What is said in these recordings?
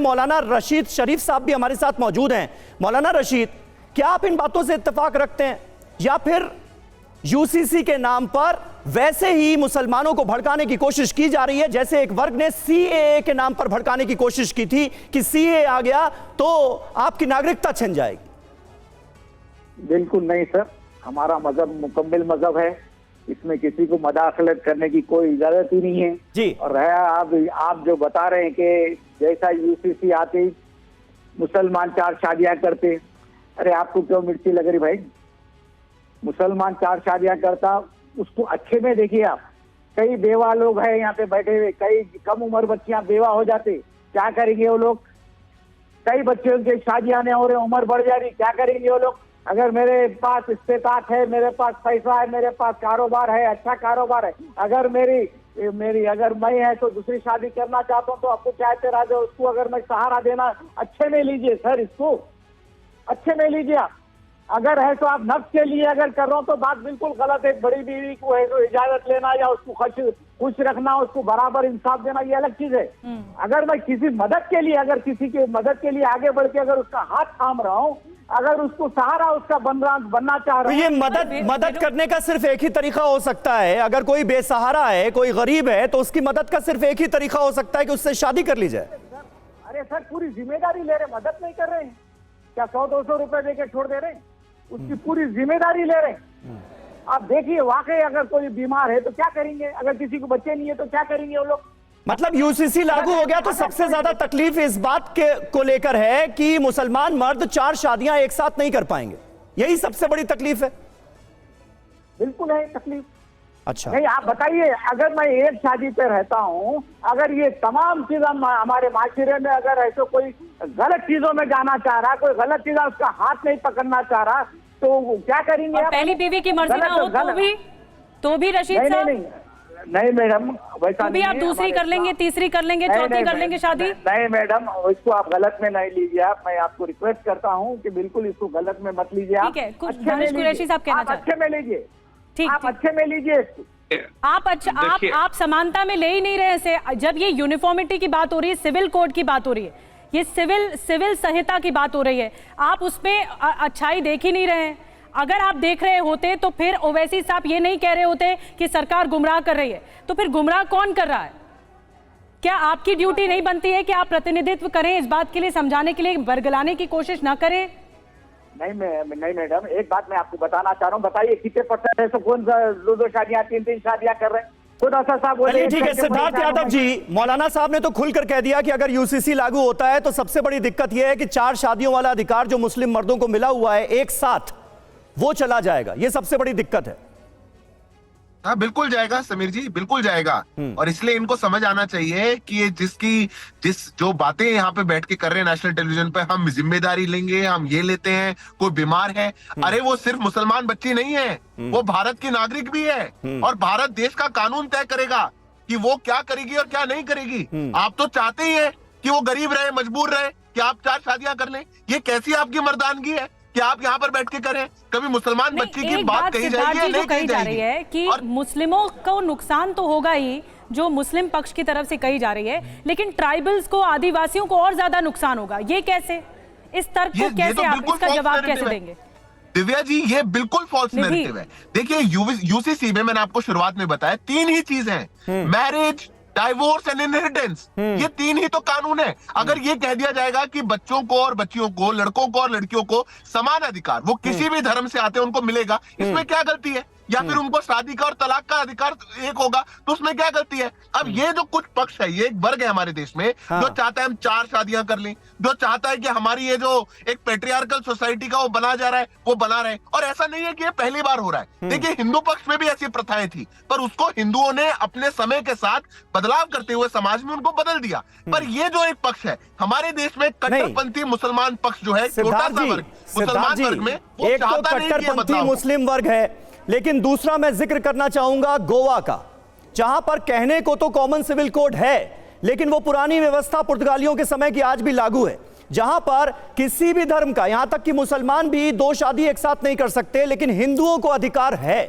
मौलाना रशीद शरीफ साहब भी हमारे साथ मौजूद हैं। मौलाना रशीद, क्या आप इन बातों से इत्तेफाक रखते हैं या फिर यूसीसी के नाम पर वैसे ही मुसलमानों को भड़काने की कोशिश की जा रही है जैसे एक वर्ग ने सीएए के नाम पर भड़काने की कोशिश की थी कि सीएए आ गया तो आपकी नागरिकता छिन जाएगी? बिल्कुल नहीं सर, हमारा मजहब मुकम्मल मजहब है, इसमें किसी को मदाखलत करने की कोई इजाजत ही नहीं है जी। और रहा आप जो बता रहे हैं कि जैसा यूसीसी आते मुसलमान 4 शादियां करते, अरे आपको क्यों मिर्ची लग रही भाई? मुसलमान 4 शादियां करता, उसको अच्छे में देखिए आप। कई बेवा लोग हैं यहाँ पे बैठे हुए, कई कम उम्र बच्चियां बेवा हो जाते, क्या करेंगे वो लोग? कई बच्चों की शादियां नहीं हो रही, उम्र बढ़ जा रही, क्या करेंगे वो लोग? अगर मेरे पास इस्तेताक है, मेरे पास पैसा है, मेरे पास कारोबार है, अच्छा कारोबार है, अगर अगर मैं है तो दूसरी शादी करना चाहता हूँ तो आपको चाहते राजा उसको अगर मैं सहारा देना, अच्छे में लीजिए सर, इसको अच्छे में लीजिए आप। अगर है तो आप नफ्स के लिए अगर कर रहा हूँ तो बात बिल्कुल गलत है। बड़ी बीवी को है तो इजाजत लेना या उसको खुश रखना, उसको बराबर इंसाफ देना, ये अलग चीज है। अगर मैं किसी मदद के लिए, अगर किसी के मदद के लिए आगे बढ़ के अगर उसका हाथ थाम रहा हूँ, अगर उसको सहारा उसका बनना चाह रहा हूँ, ये मदद करने का सिर्फ एक ही तरीका हो सकता है। अगर कोई बेसहारा है, कोई गरीब है, तो उसकी मदद का सिर्फ एक ही तरीका हो सकता है कि उससे शादी कर ली जाए। अरे सर, पूरी जिम्मेदारी ले रहे, मदद नहीं कर रहे हैं क्या? 100-200 रुपए देके छोड़ दे रहे हैं, उसकी पूरी जिम्मेदारी ले रहे हैं। आप देखिए, वाकई अगर कोई बीमार है तो क्या करेंगे? अगर किसी को बच्चे नहीं है तो क्या करेंगे वो लोग? मतलब यूसीसी लागू हो गया तो सबसे ज्यादा तकलीफ इस बात को लेकर है कि मुसलमान मर्द 4 शादियां एक साथ नहीं कर पाएंगे, यही सबसे बड़ी तकलीफ है। बिल्कुल है तकलीफ। अच्छा नहीं, आप बताइए, अगर मैं एक शादी पे रहता हूँ, अगर ये तमाम चीज हमारे माशरे में अगर ऐसे कोई गलत चीजों में जाना चाह रहा, कोई गलत चीज उसका हाथ नहीं पकड़ना चाह रहा, तो क्या करेंगे? पहली बीवी की मर्जी ना हो तो भी रशीद साहब नहीं मैडम, वैसा भी आप दूसरी कर लेंगे, तीसरी कर लेंगे, चौथी कर लेंगे शादी? नहीं मैडम, इसको आप गलत में नहीं लीजिए। आप, मैं आपको रिक्वेस्ट करता हूँ कि बिल्कुल इसको गलत में मत लीजिए। ठीक है, कुछ दानिश कुरैशी साहब कहना चाहते हैं। अच्छे में लीजिए, ठीक, आप अच्छे में लीजिए इसको। आप समानता में ले ही नहीं रहे से। जब ये यूनिफॉर्मिटी की बात हो रही है, सिविल कोड की बात हो रही है, ये सिविल संहिता की बात हो रही है, आप उसमें अच्छाई देख ही नहीं रहे हैं। अगर आप देख रहे होते तो फिर ओवैसी साहब ये नहीं कह रहे होते कि सरकार गुमराह कर रही है, तो फिर गुमराह कौन कर रहा है? क्या आपकी ड्यूटी नहीं बनती है कि आप प्रतिनिधित्व करें, इस बात के लिए समझाने के लिए बरगलाने की कोशिश ना करें? नहीं मैडम, एक बात मैं आपको बताना चाह रहा हूँ। बताइए कितने % है, तो कौन 2 शादियां 3 शादियां कर रहे हैं? खुदा साहब बोले। ठीक है सिद्धार्थ यादव जी, मौलाना साहब ने तो खुलकर कह दिया कि अगर यूसीसी लागू होता है तो सबसे बड़ी दिक्कत यह है कि 4 शादियों वाला अधिकार जो मुस्लिम मर्दों को मिला हुआ है एक साथ, वो चला जाएगा। ये सबसे बड़ी दिक्कत है। हाँ बिल्कुल जाएगा समीर जी, बिल्कुल जाएगा। और इसलिए इनको समझ आना चाहिए कि ये जो बातें यहाँ पे बैठ के कर रहे हैं नेशनल टेलीविजन पे, हम जिम्मेदारी लेंगे, हम ये लेते हैं, कोई बीमार है, अरे वो सिर्फ मुसलमान बच्ची नहीं है, वो भारत की नागरिक भी है और भारत देश का कानून तय करेगा कि वो क्या करेगी और क्या नहीं करेगी। आप तो चाहते ही है कि वो गरीब रहे, मजबूर रहे, कि आप 4 शादियां कर लें। ये कैसी आपकी मर्दानगी है कि आप यहाँ पर बैठ के करें? कभी मुसलमान बच्ची की बात कही जाएगी या नहीं कही जाएगी? है कि मुस्लिमों को नुकसान तो होगा ही, जो मुस्लिम पक्ष की तरफ से कही जा रही है, लेकिन ट्राइबल्स को, आदिवासियों को और ज्यादा नुकसान होगा। ये कैसे? इस तर्क को कैसे आप इसका जवाब कैसे देंगे? दिव्या जी, ये बिल्कुल फॉल्स नैरेटिव है। देखिए, यूसीसी में मैंने आपको शुरुआत में बताया 3 ही चीज हैं, मैरिज, डाइवोर्स एंड इनहेरिटेंस। ये 3 ही तो कानून है। अगर ये कह दिया जाएगा कि बच्चों को और बच्चियों को, लड़कों को और लड़कियों को समान अधिकार, वो किसी भी धर्म से आते हैं उनको मिलेगा, इसमें क्या गलती है? या फिर उनको शादी का और तलाक का अधिकार एक होगा, तो उसमें क्या गलती है? अब ये जो कुछ पक्ष है, ये एक वर्ग है हमारे देश में जो चाहता है हम 4 शादियां कर लें, जो चाहता है कि हमारी ये जो एक पेट्रियार्कल सोसाइटी का वो बना जा रहा है, वो बना रहे। और ऐसा नहीं है कि ये पहली बार हो रहा है। देखिए, हिंदू पक्ष में भी ऐसी प्रथाएं थी, पर उसको हिंदुओं ने अपने समय के साथ बदलाव करते हुए समाज में उनको बदल दिया। पर ये जो एक पक्ष है हमारे देश में, कट्टरपंथी मुसलमान पक्ष जो है, छोटा सा वर्ग मुसलमान वर्ग में, वो एक तो चाहता नहीं कि ये कट्टरपंथी बदलाव। मुस्लिम वर्ग है, लेकिन दूसरा मैं जिक्र करना चाहूंगा गोवा का, जहां पर कहने को तो कॉमन सिविल कोड है, लेकिन वो पुरानी व्यवस्था पुर्तगालियों के समय की आज भी लागू है, जहां पर किसी भी धर्म का, यहां तक कि मुसलमान भी 2 शादी एक साथ नहीं कर सकते, लेकिन हिंदुओं को अधिकार है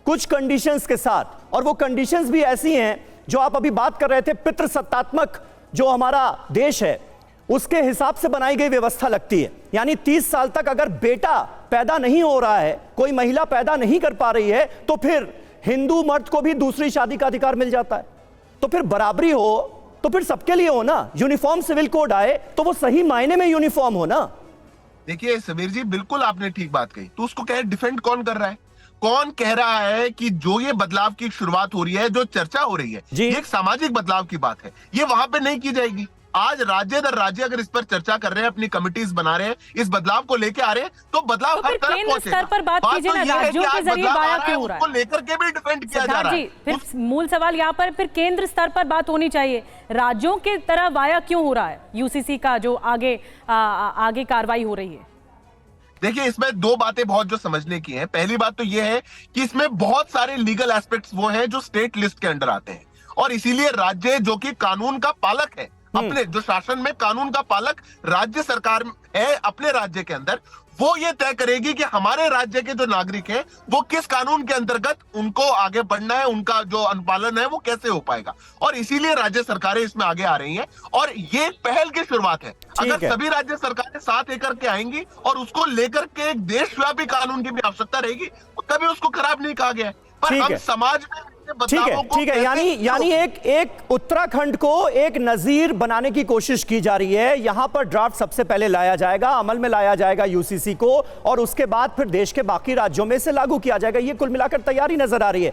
कुछ कंडीशंस के साथ। और वो कंडीशंस भी ऐसी हैं जो आप अभी बात कर रहे थे, पितृसत्तात्मक जो हमारा देश है, उसके हिसाब से बनाई गई व्यवस्था लगती है। यानी 30 साल तक अगर बेटा पैदा नहीं हो रहा है, कोई महिला पैदा नहीं कर पा रही है, तो फिर हिंदू मर्द को भी दूसरी शादी का अधिकार मिल जाता है। तो फिर बराबरी हो तो फिर सबके लिए हो ना। यूनिफॉर्म सिविल कोड आए तो वो सही मायने में यूनिफॉर्म हो ना। देखिए समीर जी, बिल्कुल आपने ठीक बात कही। तो उसको कह डिफेंड कौन कर रहा है? कौन कह रहा है कि जो ये बदलाव की शुरुआत हो रही है, जो चर्चा हो रही है, ये एक सामाजिक बदलाव की बात है, ये वहां पे नहीं की जाएगी। आज राज्य दर राज्य अगर इस पर चर्चा कर रहे हैं, अपनी कमिटीज बना रहे हैं, इस बदलाव को लेके आ रहे हैं, तो बदलाव हर तरफ केंद्र स्तर पर बात कीजिए ना, राज्यों के जरिए वाया क्यों हो रहा है, उसको लेकर के भी डिफेंड किया जा रहा है। फिर मूल सवाल यहाँ पर फिर केंद्र स्तर पर बात होनी चाहिए, राज्यों के तरह वाया क्यों हो रहा है यूसीसी का जो आगे कार्रवाई हो रही है? देखिए, इसमें दो बातें बहुत जो समझने की हैं। पहली बात तो यह है कि इसमें बहुत सारे लीगल एस्पेक्ट्स वो हैं जो स्टेट लिस्ट के अंडर आते हैं, और इसीलिए राज्य जो कि कानून का पालक है, अपने जो शासन में कानून का पालक राज्य सरकार है अपने राज्य के अंदर, वो ये तय करेगी कि हमारे राज्य के जो नागरिक हैं वो किस कानून के अंतर्गत उनको आगे बढ़ना है, उनका जो अनुपालन है वो कैसे हो पाएगा। और इसीलिए राज्य सरकारें इसमें आगे आ रही हैं, और ये पहल की शुरुआत है। अगर सभी राज्य सरकारें साथ लेकर के आएंगी और उसको लेकर के एक देशव्यापी कानून की भी आवश्यकता रहेगी, तो कभी उसको खराब नहीं कहा गया। पर हम समाज में ठीक है, यानी एक उत्तराखंड को एक नजीर बनाने की कोशिश की जा रही है। यहां पर ड्राफ्ट सबसे पहले लाया जाएगा, अमल में लाया जाएगा यूसीसी को, और उसके बाद फिर देश के बाकी राज्यों में से लागू किया जाएगा। ये कुल मिलाकर तैयारी नजर आ रही है।